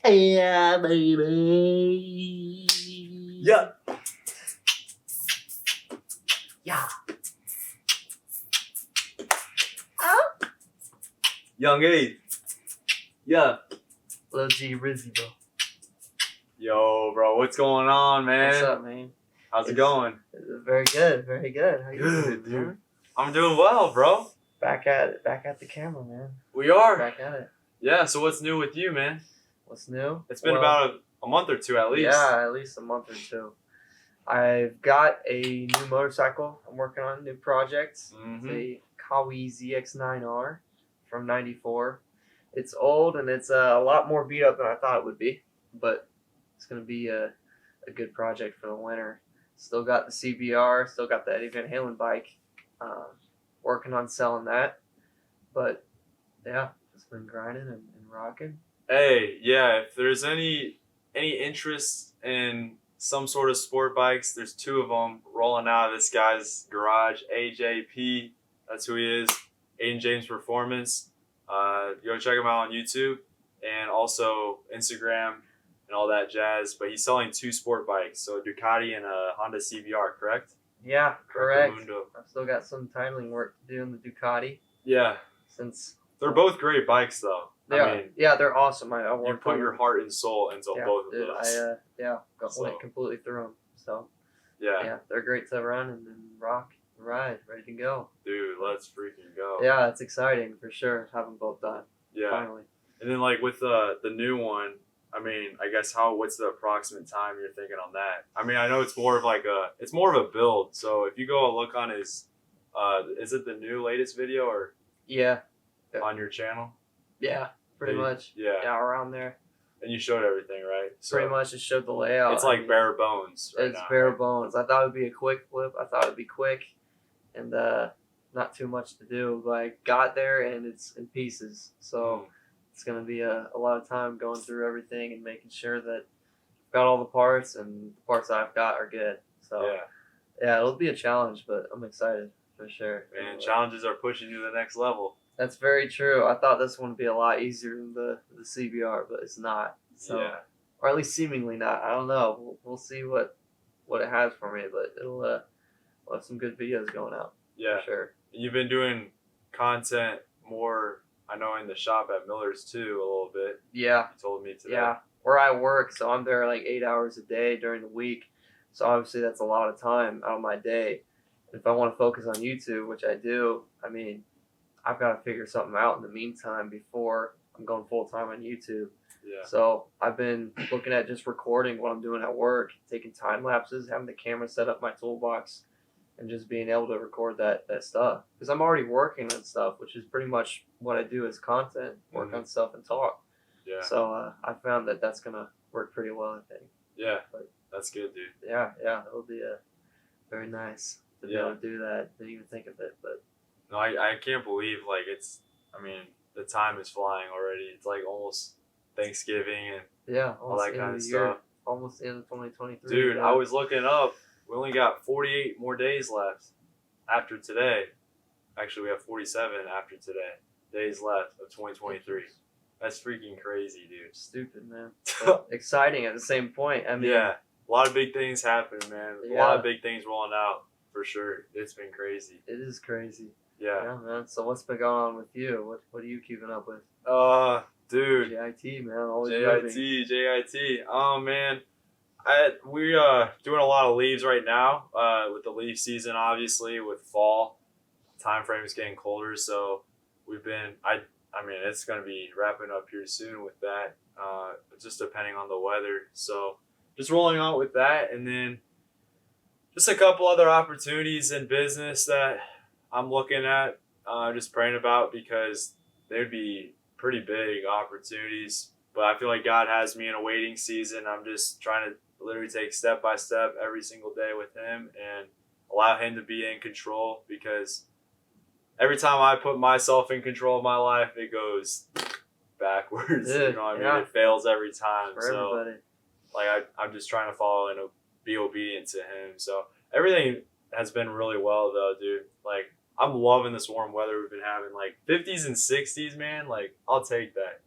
Yeah, baby. Yeah. Yeah. Young Aiden. Yeah. Lil G Rizzy, bro. Yo, bro, what's going on, man? What's up, man? How's it going? Very good, very good. How you Good, doing, man? dude. I'm doing well, bro. Back at the camera, man. We are. Back at it. Yeah, so what's new with you, man? What's new? It's been about a month or two at least. Yeah, at least a month or two. I've got a new motorcycle. I'm working on a new project. Mm-hmm. It's a Kawi ZX9R from '94. It's old and it's a lot more beat up than I thought it would be, but it's gonna be a good project for the winter. Still got the CBR, still got the Eddie Van Halen bike. Working on selling that, but yeah, just been grinding and rocking. Hey, yeah, if there's any interest in some sort of sport bikes, there's two of them rolling out of this guy's garage. AJP, that's who he is. Aiden James Performance. Go check him out on YouTube and also Instagram and all that jazz. But he's selling two sport bikes, so a Ducati and a Honda CBR, correct? Yeah, correct. Mundo. I've still got some titling work to do in the Ducati. Yeah. Since they're both great bikes, though. They're awesome. I you put your heart and soul into both of those. Went completely through them. So yeah, they're great to run and rock, and ride, ready to go. Dude, let's freaking go. Yeah, it's exciting for sure. Have them both done. Yeah. Finally. And then like with the new one, I mean, I guess what's the approximate time you're thinking on that? I mean, I know it's more of a build. So if you go look on his, is it the new latest video or? Yeah. On your channel? Yeah, pretty much. Yeah, around there. And you showed everything, right? So pretty much, just showed the layout. It's like bare bones. It's bare bones. I thought it would be a quick flip. I thought it'd be quick, and not too much to do. But I got there and it's in pieces. So it's gonna be a lot of time going through everything and making sure that I've got all the parts and the parts I've got are good. So yeah, it'll be a challenge, but I'm excited for sure. Man, challenges are pushing you to the next level. That's very true. I thought this one would be a lot easier than the CBR, but it's not. So, or at least seemingly not. I don't know. We'll see what it has for me, but it'll we'll have some good videos going out. Yeah, for sure. You've been doing content more, I know, in the shop at Miller's too a little bit. Yeah. You told me today. Yeah, where I work, so I'm there like 8 hours a day during the week. So obviously that's a lot of time out of my day. If I want to focus on YouTube, which I do, I mean, I've got to figure something out in the meantime before I'm going full time on YouTube. Yeah. So I've been looking at just recording what I'm doing at work, taking time lapses, having the camera set up my toolbox, and just being able to record that stuff. Because I'm already working on stuff, which is pretty much what I do as content, work on stuff and talk. Yeah. So I found that that's going to work pretty well, I think. Yeah, but that's good, dude. Yeah, it'll be very nice to be able to do that. Didn't even think of it, but. No, I can't believe, like, the time is flying already. It's like almost Thanksgiving and all that kind of stuff. Almost in 2023. Dude, I was looking up. We only got 48 more days left after today. Actually, we have 47 after today. Days left of 2023. That's freaking crazy, dude. Stupid, man. But exciting at the same point. I mean, a lot of big things happen, man. A lot of big things rolling out, for sure. It's been crazy. It is crazy. Yeah, man. So what's been going on with you? What are you keeping up with? Dude. JIT, man. Always JIT. Oh, man. We're doing a lot of leaves right now. With the leaf season, obviously, with fall, time frame is getting colder. So we've been. I mean, it's gonna be wrapping up here soon with that. Just depending on the weather. So just rolling on with that, and then just a couple other opportunities in business that I'm looking at, just praying about, because they'd be pretty big opportunities. But I feel like God has me in a waiting season. I'm just trying to literally take step by step every single day with Him and allow Him to be in control, because every time I put myself in control of my life, it goes backwards. You know what I mean? It fails every time. For everybody. Like, I'm just trying to follow and be obedient to Him. So everything has been really well, though, dude. Like, I'm loving this warm weather we've been having. Like 50s and 60s, man. Like, I'll take that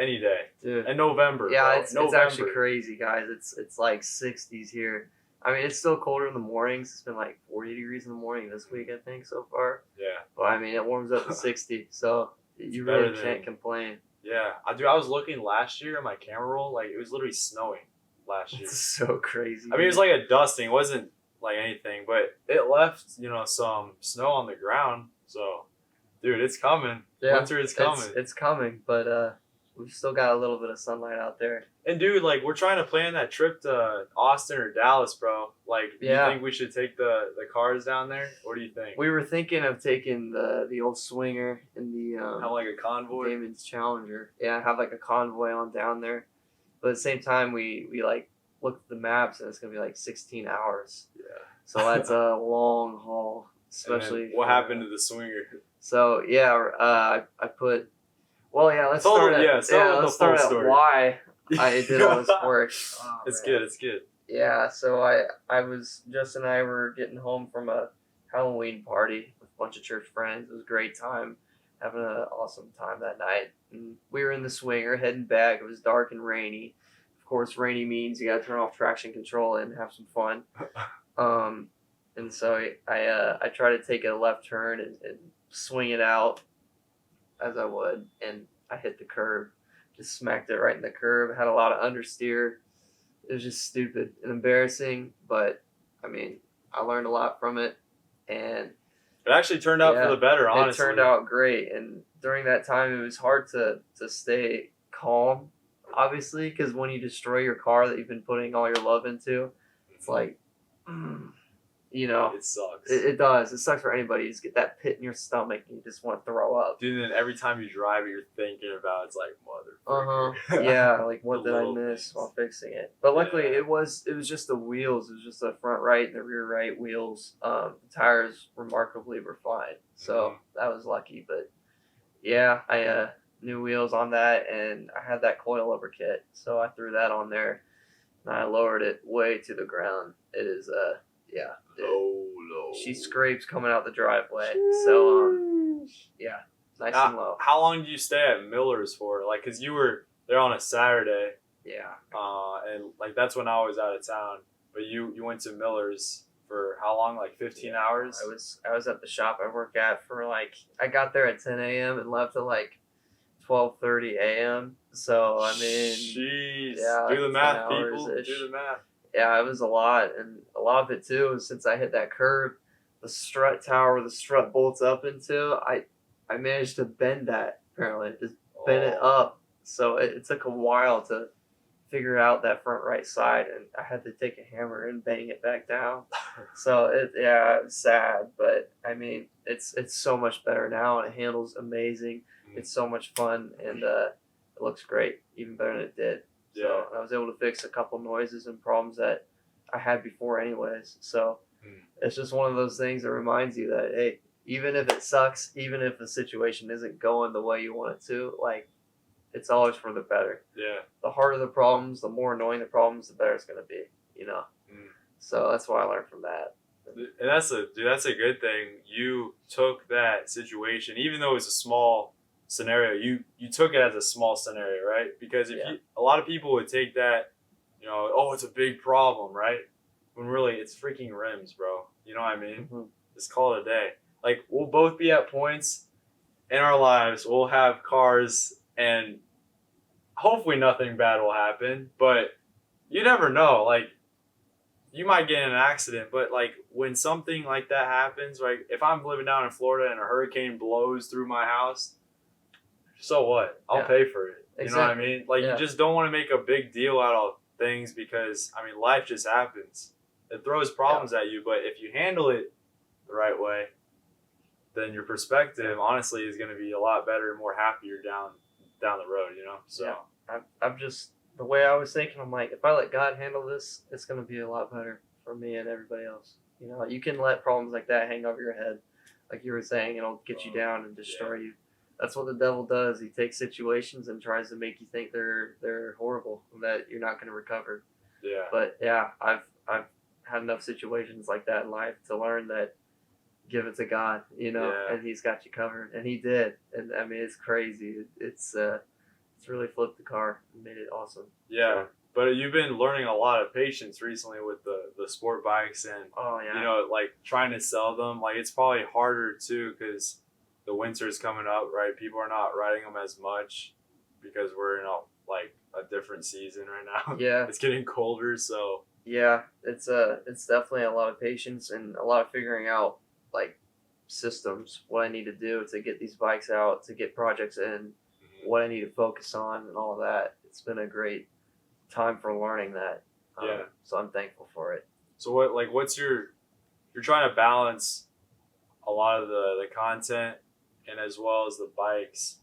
any day. Dude. In November, Yeah, bro. it's November. actually crazy, guys. It's like 60s here. I mean, it's still colder in the mornings. It's been like 40 degrees in the morning this week, I think, so far. Yeah. But I mean, it warms up to 60, so you better really than- can't complain. Yeah, I was looking last year on my camera roll, like it was literally snowing last year. It's so crazy. I mean, it was like a dusting. It wasn't like anything, but it left, some snow on the ground. So, dude, it's coming. Yeah, Winter is coming. It's coming, but we've still got a little bit of sunlight out there. And dude, like we're trying to plan that trip to Austin or Dallas, bro. Like, do Yeah. you think we should take the cars down there? What do you think? We were thinking of taking the old Swinger and the Have like a convoy? Damon's Challenger. Yeah, have like a convoy on down there. But at the same time, we like looked at the maps and it's gonna be like 16 hours. Yeah. So that's a long haul, And then especially. what happened to the Swinger? So yeah, I put. Well, yeah, let's Tell start them- at, yeah, start with the let's start full at story. why I did all this work. Oh, It's man. good. It's good. Yeah, so I was Justin and I were getting home from a Halloween party with a bunch of church friends. It was a great time, having an awesome time that night. And we were in the Swinger heading back. It was dark and rainy. Of course, rainy means you got to turn off traction control and have some fun. And so I tried to take a left turn and swing it out as I would, and I hit the curb. Just smacked it right in the curb. Had a lot of understeer. It was just stupid and embarrassing, but I mean, I learned a lot from it, and It actually turned out Yeah, for the better, honestly. it turned out great. And during that time, it was hard to stay calm, obviously, because when you destroy your car that you've been putting all your love into, it's like, It sucks. it does. It sucks for anybody. You just get that pit in your stomach and you just want to throw up. Dude, and then every time you drive it, you're thinking about it's like motherfucker. Yeah, like what The did I little miss things. while fixing it? But luckily, Yeah. it was just the wheels. It was just the front right and the rear right wheels. The tires remarkably were fine, so that was lucky. But yeah, I new wheels on that, and I had that coilover kit, so I threw that on there, and I lowered it way to the ground. It is yeah, dude. Low. She scrapes coming out the driveway, so yeah, nice and low. How long did you stay at Miller's for? Like, cause you were there on a Saturday, Yeah. and like that's when I was out of town. But you went to Miller's for how long? Like 15 hours. I was at the shop I work at for like I got there at 10 a.m. and left at like 12:30 a.m. So I mean, jeez, yeah, do the 10 math, people. hours-ish. Do the math. yeah, it was a lot, and a lot of it too was since I hit that curb, the strut tower where the strut bolts up into. I managed to bend that apparently, just bend it up. So it took a while to figure out that front right side, and I had to take a hammer and bang it back down. So it was sad, but I mean it's so much better now, and it handles amazing. It's so much fun, and it looks great, even better than it did. Yeah. So I was able to fix a couple noises and problems that I had before anyways. So it's just one of those things that reminds you that, hey, even if it sucks, even if the situation isn't going the way you want it to, like, it's always for the better. Yeah. The harder the problems, the more annoying the problems, the better it's going to be, So that's what I learned from that. And that's a good thing. You took that situation, even though it was a small scenario, you took it as a small scenario, right? Because if a lot of people would take that, oh, it's a big problem, right? When really it's freaking rims, bro. You know what I mean? Mm-hmm. Just call it a day. Like, we'll both be at points in our lives. We'll have cars, and hopefully nothing bad will happen. But you never know. Like, you might get in an accident, but like when something like that happens, like if I'm living down in Florida and a hurricane blows through my house, so what? I'll pay for it. You know what I mean? Like, you just don't want to make a big deal out of things because, I mean, life just happens. It throws problems at you, but if you handle it the right way, then your perspective, honestly, is going to be a lot better and more happier down the road, So, I'm just, the way I was thinking, I'm like, if I let God handle this, it's going to be a lot better for me and everybody else. You can let problems like that hang over your head. Like you were saying, it'll get you down and destroy you. That's what the devil does. He takes situations and tries to make you think they're horrible and that you're not going to recover. Yeah. But yeah, I've had enough situations like that in life to learn that give it to God, and He's got you covered, and He did. And I mean, it's crazy. It's It's really flipped the car and made it awesome. Yeah. So, But you've been learning a lot of patience recently with the sport bikes and, oh yeah. you know, like trying to sell them. Like it's probably harder too because the winter's coming up, right? People are not riding them as much because we're in a different season right now. Yeah. It's getting colder, so Yeah, it's definitely a lot of patience and a lot of figuring out like systems, what I need to do to get these bikes out, to get projects in, what I need to focus on, and all of that. It's been a great time for learning that. Yeah. So I'm thankful for it. so what's you're trying to balance a lot of the content and as well as the bikes.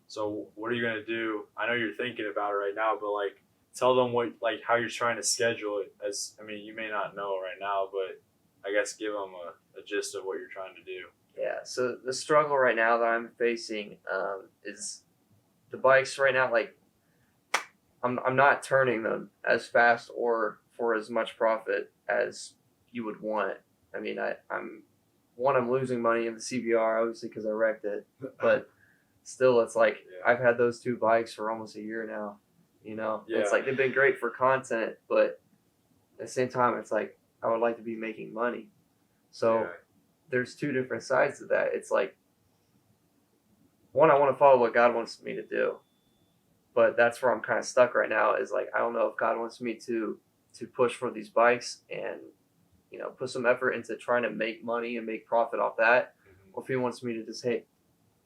So what are you gonna do? I know you're thinking about it right now, but like tell them what like how you're trying to schedule it. As I mean, you may not know right now, but I guess give them a gist of what you're trying to do. Yeah. So the struggle right now that I'm facing is the bikes right now. Like I'm not turning them as fast or for as much profit as you would want. I mean, I'm losing money in the CBR obviously because I wrecked it, but still, it's like Yeah. I've had those two bikes for almost a year now. You know, Yeah. it's like they've been great for content, but at the same time, it's like I would like to be making money. So Yeah. there's two different sides to that. It's like one, I want to follow what God wants me to do, but that's where I'm kind of stuck right now. Is like I don't know if God wants me to push for these bikes and put some effort into trying to make money and make profit off that, or if He wants me to just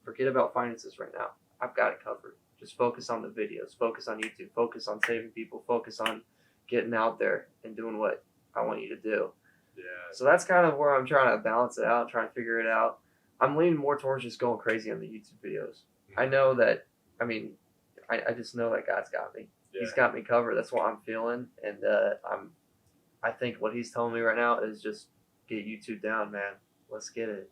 forget about finances right now. I've got it covered. Just focus on the videos, focus on YouTube, focus on saving people, focus on getting out there and doing what I want you to do. Yeah. So that's kind of where I'm trying to balance it out, trying to figure it out. I'm leaning more towards just going crazy on the YouTube videos. I know that, I just know that God's got me. Yeah. He's got me covered. That's what I'm feeling. And I think what He's telling me right now is just get YouTube down, man. Let's get it.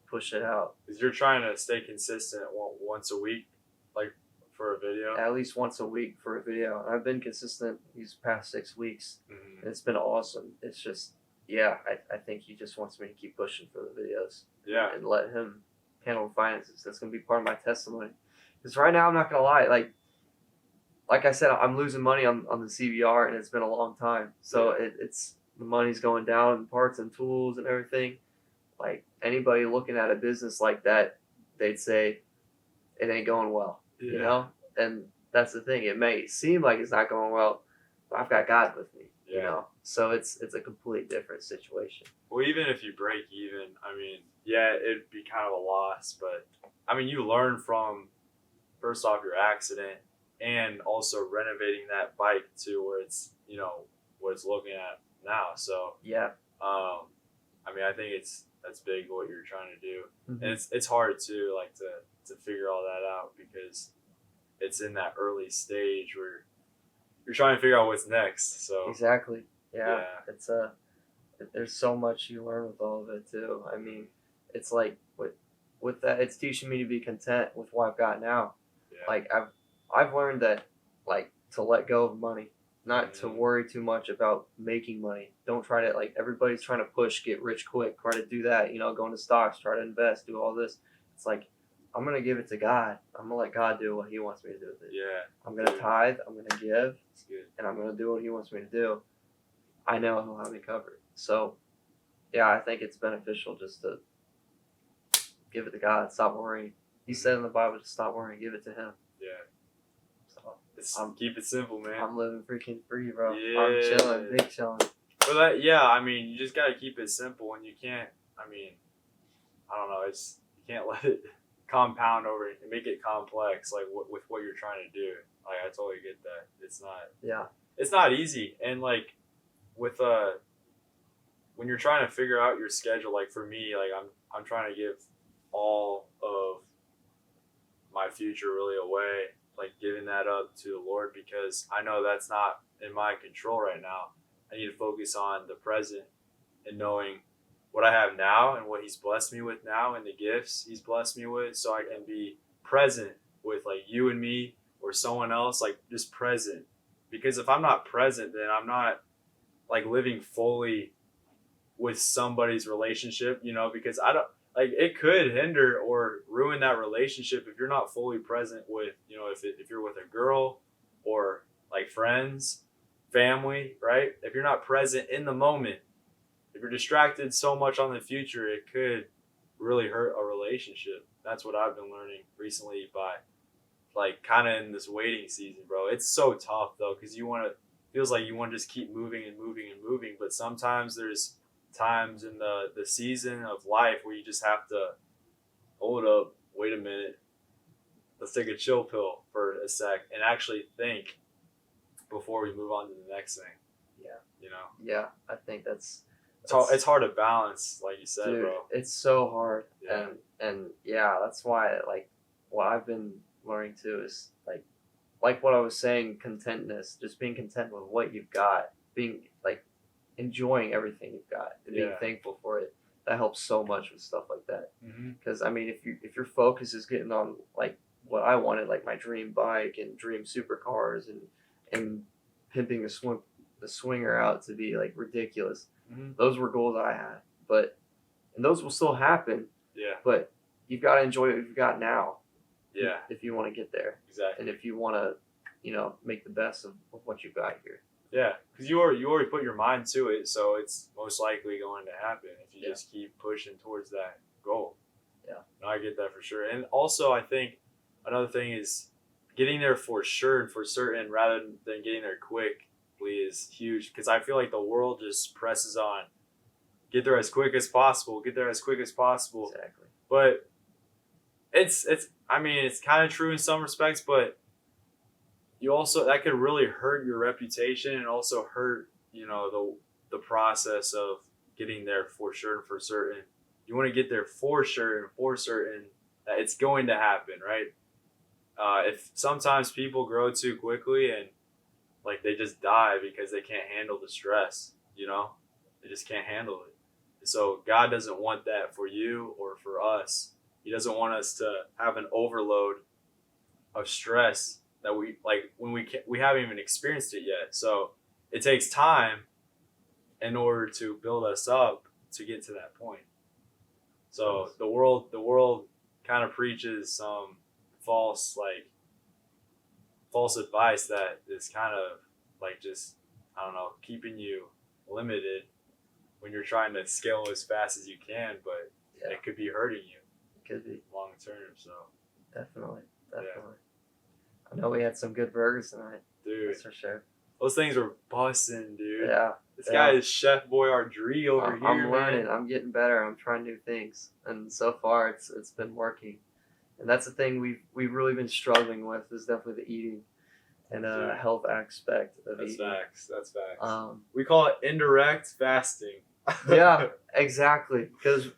Push it out. Because you're trying to stay consistent once a week, like for a video. At least once a week for a video. And I've been consistent these past 6 weeks. Mm-hmm. And it's been awesome. It's just, yeah, I think He just wants me to keep pushing for the videos. Yeah. And let Him handle the finances. That's going to be part of my testimony. Because right now, I'm not going to lie. Like I said, I'm losing money on the CVR, and it's been a long time. So it's the money's going down in parts and tools and everything. Like anybody looking at a business like that, they'd say it ain't going well, And that's the thing. It may seem like it's not going well, but I've got God with me, So it's a completely different situation. Well, even if you break even, I mean, yeah, it'd be kind of a loss, but I mean, you learn from first off your accident and also renovating that bike to where it's what it's looking at now. So yeah, I mean, I think that's big what you're trying to do, mm-hmm. and it's hard too, like to figure all that out because it's in that early stage where you're trying to figure out what's next. So exactly, yeah. It's there's so much you learn with all of it too. I mean, it's like with that, it's teaching me to be content with what I've got now. Yeah. Like I've learned that like to let go of money. Not to worry too much about making money. Don't try to, everybody's trying to push, get rich quick. Try to do that, go into stocks, try to invest, do all this. It's like, I'm going to give it to God. I'm going to let God do what He wants me to do with it. Yeah. I'm going to tithe, I'm going to give, That's good. And I'm going to do what He wants me to do. I know He'll have me covered. So, yeah, I think it's beneficial just to give it to God, stop worrying. He said in the Bible to stop worrying, give it to Him. Yeah. So keep it simple, man. I'm living freaking free, bro. Yeah. I'm chilling, big chilling. But that, yeah, I mean, you just gotta keep it simple, and you can't. I mean, I don't know. You can't let it compound over and make it complex, like with what you're trying to do. Like I totally get that. It's not. Yeah. It's not easy, and like with when you're trying to figure out your schedule, like for me, like I'm trying to give all of my future really away, like giving that up to the Lord because I know that's not in my control right now. I need to focus on the present and knowing what I have now and what He's blessed me with now and the gifts He's blessed me with, so I can be present with like you and me or someone else, like just present. Because if I'm not present, then I'm not like living fully with somebody's relationship, because like it could hinder or ruin that relationship if you're not fully present with, if you're with a girl or like friends, family, right? If you're not present in the moment, if you're distracted so much on the future, it could really hurt a relationship. That's what I've been learning recently by like kind of in this waiting season, bro. It's so tough though because feels like you want to just keep moving and moving and moving, but sometimes there's times in the season of life where you just have to hold up, wait a minute, let's take a chill pill for a sec and actually think before we move on to the next thing. Yeah. You know? Yeah, I think that's It's hard to balance, like you said, dude, bro. it's so hard. Yeah. And yeah, that's why like what I've been learning too is like what I was saying, contentness, just being content with what you've got, being like enjoying everything you've got and being thankful for it. That helps so much with stuff like that. Because I mean, if your focus is getting on like what I wanted, like my dream bike and dream supercars and pimping the swinger out to be like ridiculous, those were goals I had. And those will still happen. Yeah. But you've got to enjoy what you've got now. Yeah. If you want to get there. Exactly. And if you want to, make the best of what you've got here. Yeah, because you already put your mind to it, so it's most likely going to happen if you just keep pushing towards that goal. Yeah. No, I get that for sure. And also, I think another thing is getting there for sure and for certain rather than getting there quickly is huge because I feel like the world just presses on. Get there as quick as possible. Get there as quick as possible. Exactly. But it's kind of true in some respects, but you also that could really hurt your reputation and also hurt the process of getting there for sure and for certain. You want to get there for sure and for certain that it's going to happen, right? If sometimes people grow too quickly and like they just die because they can't handle the stress, they just can't handle it. So God doesn't want that for you or for us. He doesn't want us to have an overload of stress that we like when we haven't even experienced it yet. So it takes time in order to build us up to get to that point. So the world kind of preaches some false advice that is kind of like just I don't know keeping you limited when you're trying to scale as fast as you can, but it could be hurting you. It could be long term. So definitely. I know we had some good burgers tonight. Dude. That's for sure. Those things were busting, dude. Yeah. This guy is Chef Boyardee over here. I'm learning. I'm getting better. I'm trying new things. And so far it's been working. And that's the thing we've really been struggling with is definitely the eating and health aspect of eating. That's facts. We call it indirect fasting. Yeah, exactly. Because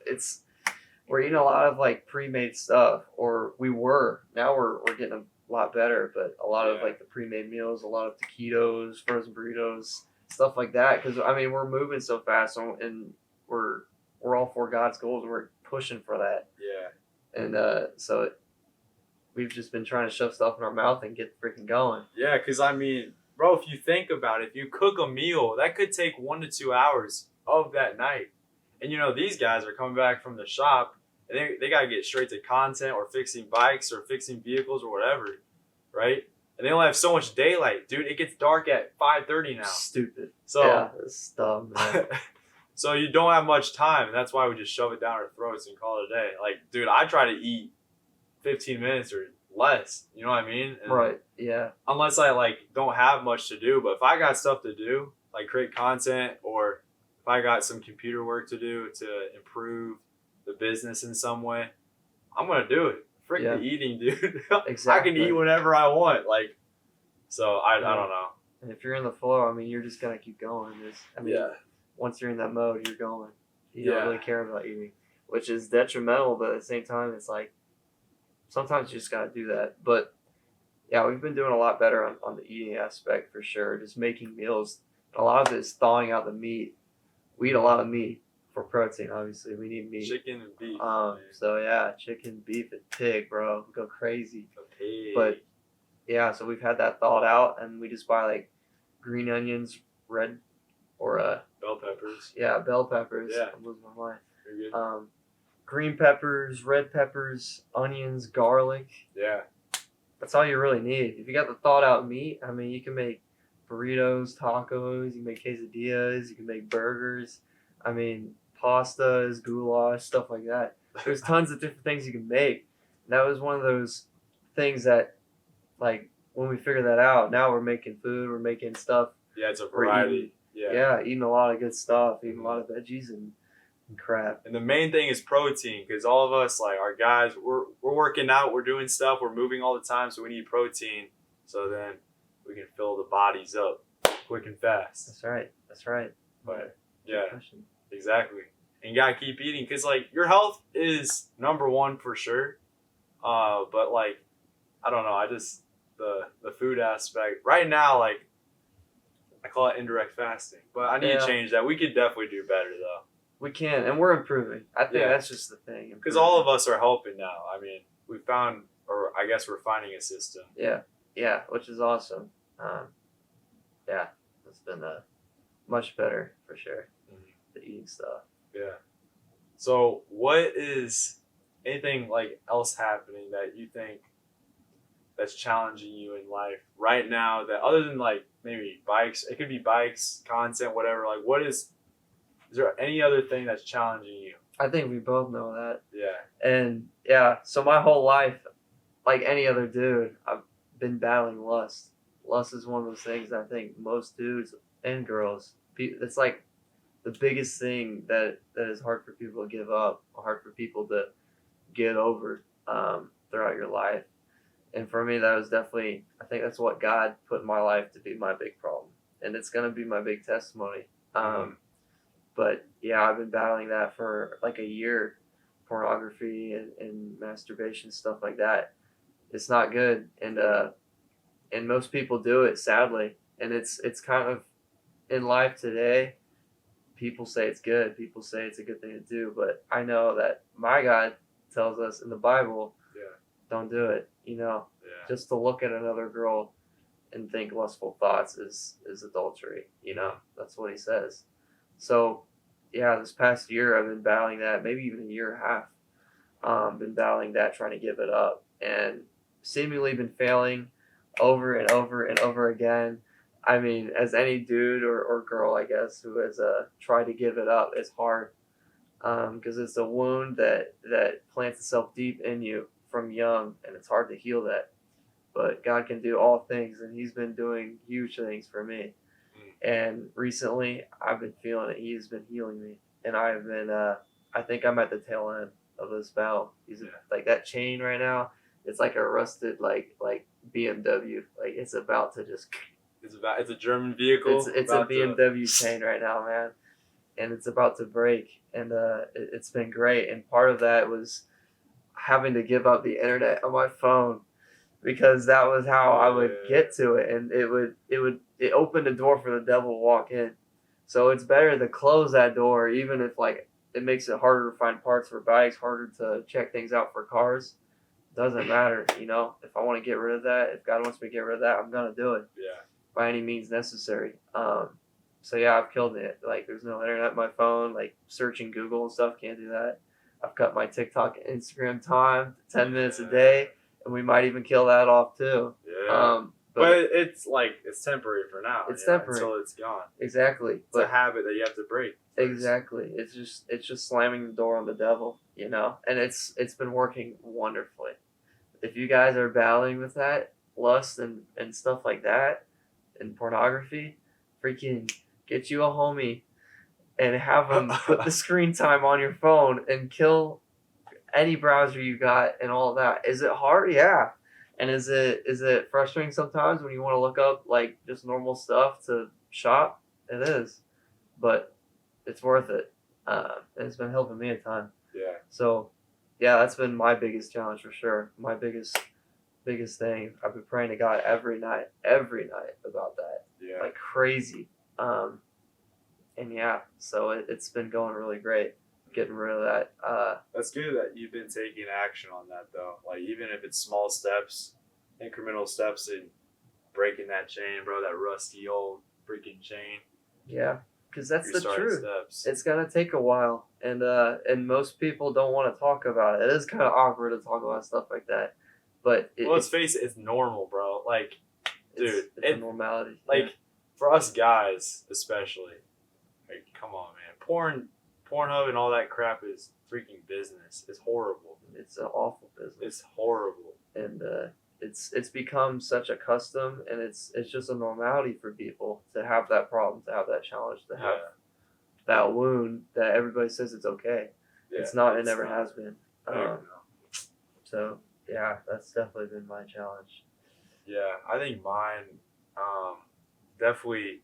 we're eating a lot of like pre-made stuff, or we were. Now we're getting a lot better, but a lot of like the pre-made meals, a lot of taquitos, frozen burritos, stuff like that. Because I mean, we're moving so fast, and we're all for God's goals. We're pushing for that. Yeah. And so we've just been trying to shove stuff in our mouth and get freaking going. Yeah, because I mean, bro, if you think about it, if you cook a meal, that could take 1 to 2 hours of that night. And these guys are coming back from the shop and they got to get straight to content or fixing bikes or fixing vehicles or whatever, right? And they only have so much daylight. Dude, it gets dark at 5:30 now. Stupid. So, yeah, it's dumb, man. So you don't have much time, and that's why we just shove it down our throats and call it a day. Like, dude, I try to eat 15 minutes or less, you know what I mean? And right, yeah. Unless I don't have much to do, but if I got stuff to do, like create content, or if I got some computer work to do to improve the business in some way, I'm gonna do it. Frick the eating, dude. Exactly. I can eat whenever I want. So I don't know. And if you're in the flow, I mean, you're just gonna keep going. Once you're in that mode, you're going. You don't really care about eating, which is detrimental, but at the same time, it's like sometimes you just gotta do that. But yeah, we've been doing a lot better on the eating aspect for sure. Just making meals. A lot of it is thawing out the meat. We eat a lot of meat for protein. Obviously, we need meat. Chicken and beef. So yeah, chicken, beef, and pig, bro. We go crazy. A pig. But yeah, so we've had that thawed out, and we just buy like green onions, red, or bell peppers. Yeah, bell peppers. Yeah. I'm losing my mind. You're good. green peppers, red peppers, onions, garlic. Yeah. That's all you really need. If you got the thawed out meat, I mean, you can make burritos, tacos, you can make quesadillas, you can make burgers. I mean, pastas, goulash, stuff like that. There's tons of different things you can make. And that was one of those things that, like, when we figured that out, now we're making food, we're making stuff. Yeah, it's a We're variety. eating a lot of good stuff, eating a lot of veggies and crap. And the main thing is protein, because all of us, like our guys, we're working out, we're doing stuff, we're moving all the time, so we need protein, so then we can fill the bodies up quick and fast. That's right. That's right. But Good yeah, question. exactly. And you gotta keep eating, because like your health is number one for sure. But like, I don't know, I just the food aspect right now, like I call it indirect fasting, but I need to change that. We could definitely do better though. We can, and we're improving. I think Yeah. that's just the thing. Because all of us are helping now. I mean, we found, or I guess we're finding a system. Yeah, which is awesome. Yeah, it's been much better for sure. The eating stuff. Yeah. So, what is anything like else happening that you think that's challenging you in life right now? That other than like maybe bikes, it could be bikes, content, whatever. Like, what is there any other thing that's challenging you? I think we both know that. Yeah. And yeah, so my whole life, like any other dude, I've been battling lust. Lust is one of those things that I think most dudes and girls, it's like the biggest thing that is hard for people to give up, hard for people to get over throughout your life. And for me, that was definitely, I think that's what God put in my life to be my big problem. And it's going to be my big testimony. But yeah, I've been battling that for like a year. Pornography and masturbation, stuff like that. It's not good. And most people do it, sadly. And it's kind of, in life today, people say it's good. People say it's a good thing to do. But I know that my God tells us in the Bible, don't do it. Just to look at another girl and think lustful thoughts is adultery. That's what he says. So, yeah, this past year I've been battling that, maybe even a year and a half. Been battling that, trying to give it up, and seemingly been failing over and over and over again. I mean, as any dude or girl, I guess, who has tried to give it up, it's hard because it's a wound that plants itself deep in you from young, and it's hard to heal that. But God can do all things, and He's been doing huge things for me. And recently, I've been feeling it. He's been healing me, and I have been. I think I'm at the tail end of this battle. Like that chain right now. It's like a rusted like BMW. Like it's about to just. It's a German vehicle. It's a BMW chain right now, man, and it's about to break. And it's been great. And part of that was having to give up the internet on my phone, because that was how I would get to it, and it opened a door for the devil to walk in. So it's better to close that door, even if like it makes it harder to find parts for bikes, harder to check things out for cars. Doesn't matter, If I want to get rid of that, if God wants me to get rid of that, I'm gonna do it. Yeah. By any means necessary. So yeah, I've killed it. Like there's no internet on my phone. Like searching Google and stuff, can't do that. I've cut my TikTok and Instagram time to 10 minutes a day. And we might even kill that off too. Yeah. But it's like it's temporary for now. It's temporary until it's gone. Exactly. It's a habit that you have to break. Exactly. It's just slamming the door on the devil, And it's been working wonderfully. If you guys are battling with that, lust and stuff like that, and pornography, freaking get you a homie and have them put the screen time on your phone and kill any browser you got and all that. Is it hard? Yeah. And is it frustrating sometimes when you want to look up like just normal stuff to shop? It is, but it's worth it. And it's been helping me a ton. Yeah. So, yeah, that's been my biggest challenge for sure. My biggest thing. I've been praying to God every night about that. Yeah. Like crazy. And yeah, so it's been going really great. Getting rid of that. That's good that you've been taking action on that though. Like even if it's small steps, incremental steps in breaking that chain, bro, that rusty old freaking chain. Yeah. because that's your the starting truth. steps. It's gonna take a while, and most people don't want to talk about it. It is kind of awkward to talk about stuff like that, but Let's face it, it's normal, bro. Like, dude, it's a normality. like for us guys especially, like, come on, man. Pornhub and all that crap is freaking business. It's horrible. It's an awful business. It's horrible. And it's become such a custom, and it's just a normality for people to have that problem, to have that challenge, to have that wound that everybody says it's okay. Yeah, it's not. It never has been. No. So yeah, that's definitely been my challenge. Yeah, I think mine, definitely.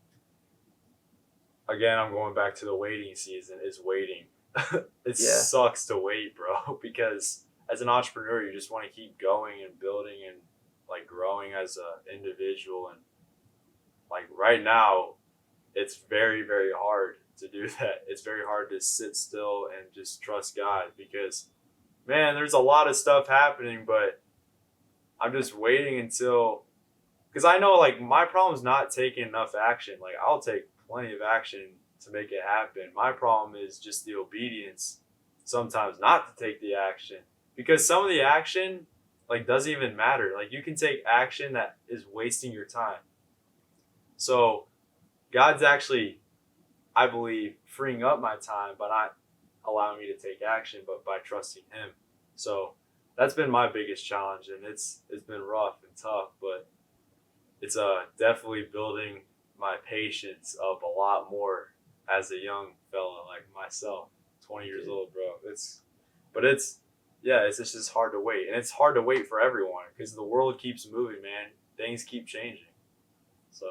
Again, I'm going back to the waiting season. Is waiting. It sucks to wait, bro, because as an entrepreneur, you just want to keep going and building and like growing as an individual. And like right now, it's very, very hard to do that. It's very hard to sit still and just trust God because, man, there's a lot of stuff happening, but I'm just waiting until, because I know like my problem is not taking enough action. Like I'll take plenty of action to make it happen. My problem is just the obedience sometimes not to take the action, because some of the action like doesn't even matter. Like you can take action that is wasting your time. So God's actually, I believe, freeing up my time by not allowing me to take action, but by trusting Him. So that's been my biggest challenge, and it's been rough and tough, but it's definitely building my patience up a lot more as a young fella like myself, 20 years old, bro. It's just hard to wait, and it's hard to wait for everyone because the world keeps moving, man. Things keep changing. So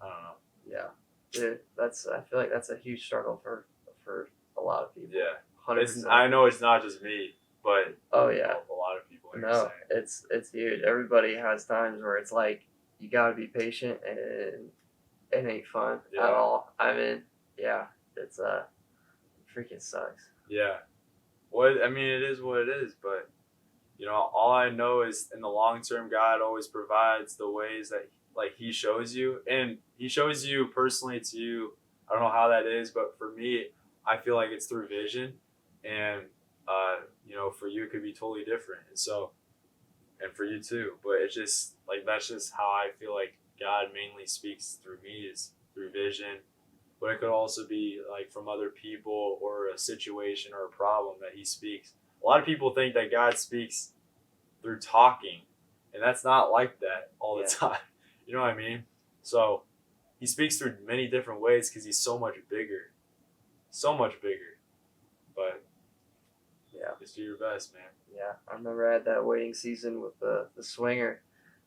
I don't know. Yeah, I feel like that's a huge struggle for a lot of people. Yeah, 100%. I know it's not just me, but oh yeah, a lot of people. No, it's huge. Everybody has times where it's like you gotta be patient, and it ain't fun at all. I mean, yeah, it's freaking sucks. Yeah, it is what it is, but you know, all I know is in the long term, God always provides the ways that like He shows you, and He shows you personally to you. I don't know how that is, but for me, I feel like it's through vision, and you know, for you it could be totally different, and for you too. But it's just like that's just how I feel like God mainly speaks through me, is through vision. But it could also be like from other people or a situation or a problem that He speaks. A lot of people think that God speaks through talking, and that's not like that all the time. You know what I mean? So He speaks through many different ways because He's so much bigger. So much bigger. But yeah, just do your best, man. Yeah, I remember I had that waiting season with the swinger.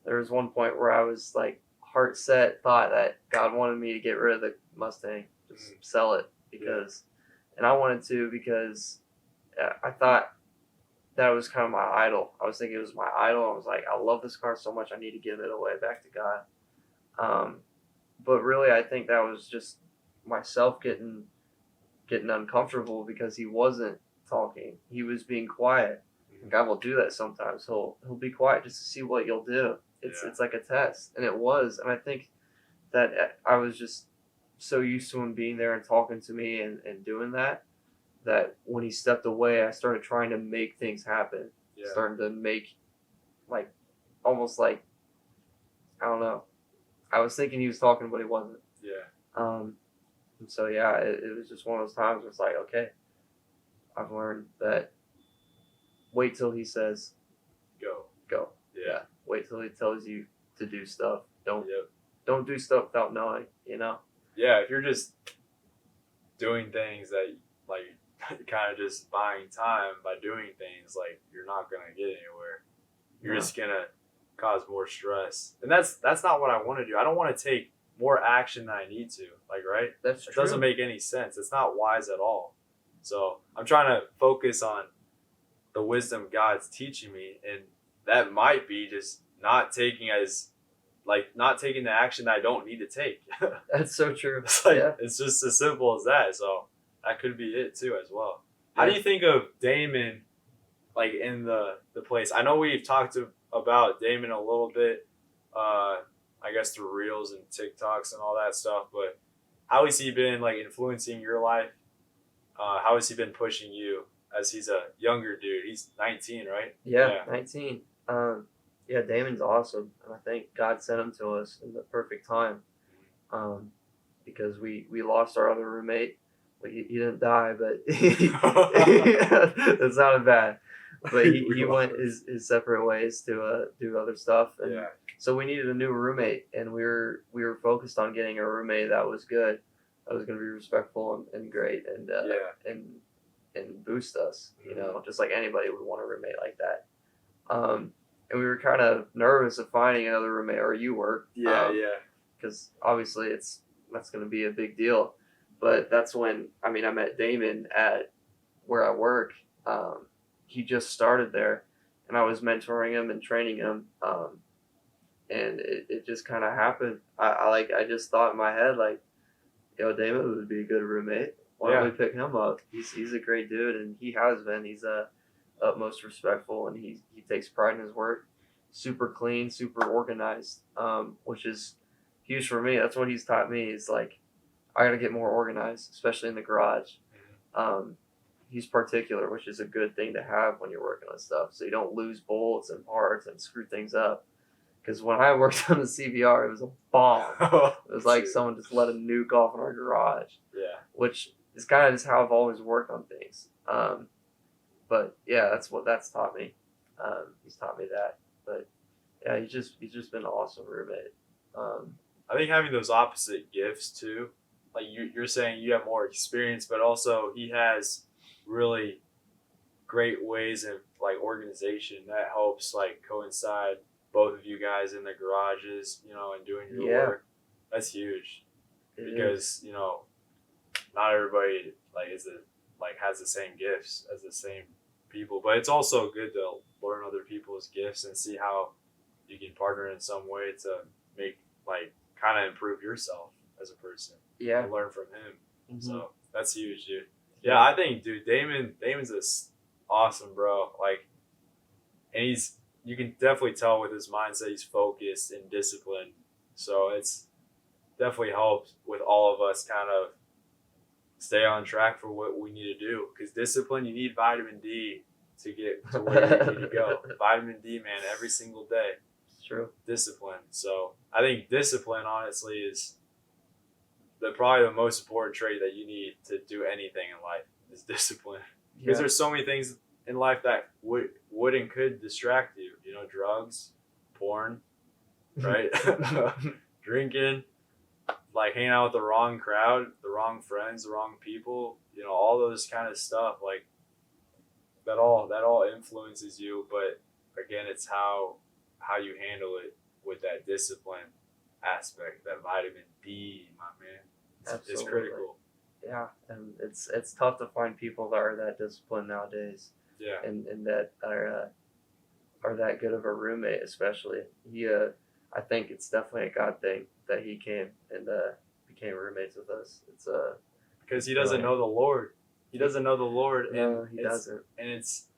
There was one point where I was like heart set, thought that God wanted me to get rid of the Mustang, just sell it and I wanted to because I thought that was kind of my idol. I was thinking it was my idol. I was like, I love this car so much, I need to give it away back to God. But really, I think that was just myself getting uncomfortable because He wasn't talking. He was being quiet. And God will do that sometimes. He'll be quiet just to see what you'll do. It's like a test, and it was. And I think that I was just so used to Him being there and talking to me and doing that when He stepped away, I started trying to make things happen. Starting to make like almost like, I don't know. I was thinking He was talking, but He wasn't. And so it was just one of those times where it's like, okay, I've learned that wait till He says go. Wait till He tells you to do stuff. Don't do stuff without knowing, you know? Yeah, if you're just doing things that like kind of just buying time by doing things, like you're not gonna get anywhere. You're just gonna cause more stress. And that's not what I want to do. I don't want to take more action than I need to. Like, right? That's true. It doesn't make any sense. It's not wise at all. So I'm trying to focus on the wisdom God's teaching me, and that might be just not taking the action that I don't need to take. That's so true. It's just as simple as that. So that could be it too as well. How do you think of Damon, like in the place? I know we've talked about Damon a little bit, I guess through Reels and TikToks and all that stuff, but how has he been like influencing your life? How has he been pushing you as he's a younger dude? He's 19, right? Yeah, 19. Yeah, Damon's awesome, and I think God sent him to us in the perfect time. Because we lost our other roommate. Well, he didn't die, but that sounded bad. But he went his separate ways to do other stuff, and Yeah. so we needed a new roommate, and we were focused on getting a roommate that was good, that was going to be respectful and great, and boost us. You know, just like anybody would want a roommate like that. And we were kind of nervous of finding another roommate, or you were. Yeah. Because obviously that's going to be a big deal. But that's when I met Damon at where I work. He just started there, and I was mentoring him and training him. And it just kind of happened. I just thought in my head, like, yo, Damon would be a good roommate. Why don't we pick him up? He's a great dude, and he has been. He's utmost respectful, and he takes pride in his work. Super clean, super organized, which is huge for me. That's what he's taught me. Is like, I got to get more organized, especially in the garage. He's particular, which is a good thing to have when you're working on stuff, so you don't lose bolts and parts and screw things up. Because when I worked on the CBR, it was a bomb. It was like someone just let a nuke off in our garage. Yeah. Which is kind of just how I've always worked on things. But yeah, that's what that's taught me. He's taught me that. But yeah, he's just been an awesome roommate. I think having those opposite gifts too, like you're saying you have more experience, but also he has really great ways of like organization that helps like coincide both of you guys in the garages, you know, and doing your work. That's huge. Because, you know, not everybody has the same gifts as the same people, but it's also good to learn other people's gifts and see how you can partner in some way to make kind of improve yourself as a person. Yeah. And learn from him. So that's huge, dude. Yeah, I think, dude, Damon's this awesome, bro. Like, and you can definitely tell with his mindset, he's focused and disciplined. So it's definitely helped with all of us kind of stay on track for what we need to do. Because discipline, you need vitamin D to get to where you need to go. Vitamin D, man, every single day. It's true. Discipline. So I think discipline, honestly, is probably the most important trait that you need to do anything in life is discipline. Because there's so many things in life that would and could distract you. You know, drugs, porn, right? Drinking, like hanging out with the wrong crowd, the wrong friends, the wrong people. You know, all those kind of stuff. Like that all influences you. But again, it's how you handle it with that discipline aspect, that vitamin D, my man. It's critical. Yeah, and it's tough to find people that are that disciplined nowadays. Yeah. And that are that good of a roommate, especially. I think it's definitely a God thing that he came and became roommates with us. It's because he doesn't know the Lord. He doesn't know the Lord, no, he doesn't. And it's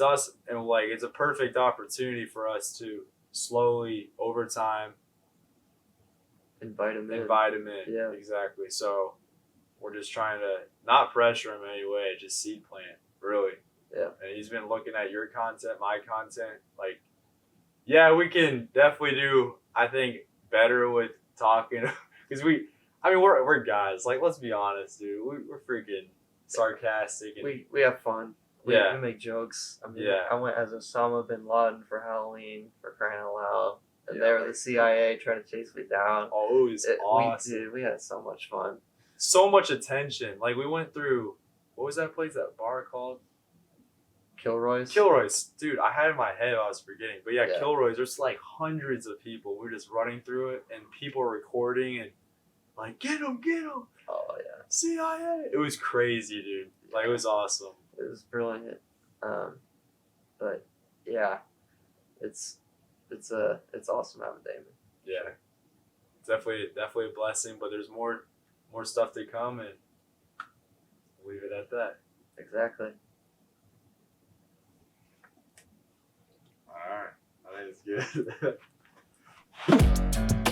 us, and like it's a perfect opportunity for us to slowly over time invite him in. Yeah, exactly. So we're just trying to not pressure him in any way, just seed plant, really. Yeah. And he's been looking at your content, my content. Like, yeah, we can definitely do, I think, better with talking. Because we're guys. Like, let's be honest, dude. We're freaking sarcastic. And we have fun. We make jokes. I went as Osama bin Laden for Halloween, for crying out loud. And they were the CIA trying to chase me down. Oh, it was awesome. We had so much fun. So much attention. Like, we went through, what was that place, that bar called? Kilroy's. Dude, I had it in my head, I was forgetting. But yeah, Kilroy's, there's like hundreds of people. We're just running through it, and people are recording and like, get him. Oh, yeah. CIA. It was crazy, dude. Like, it was awesome. It was brilliant. But yeah, it's awesome having Damon. Yeah. Definitely a blessing, but there's more stuff to come, and leave it at that. Exactly. All right. I think it's good.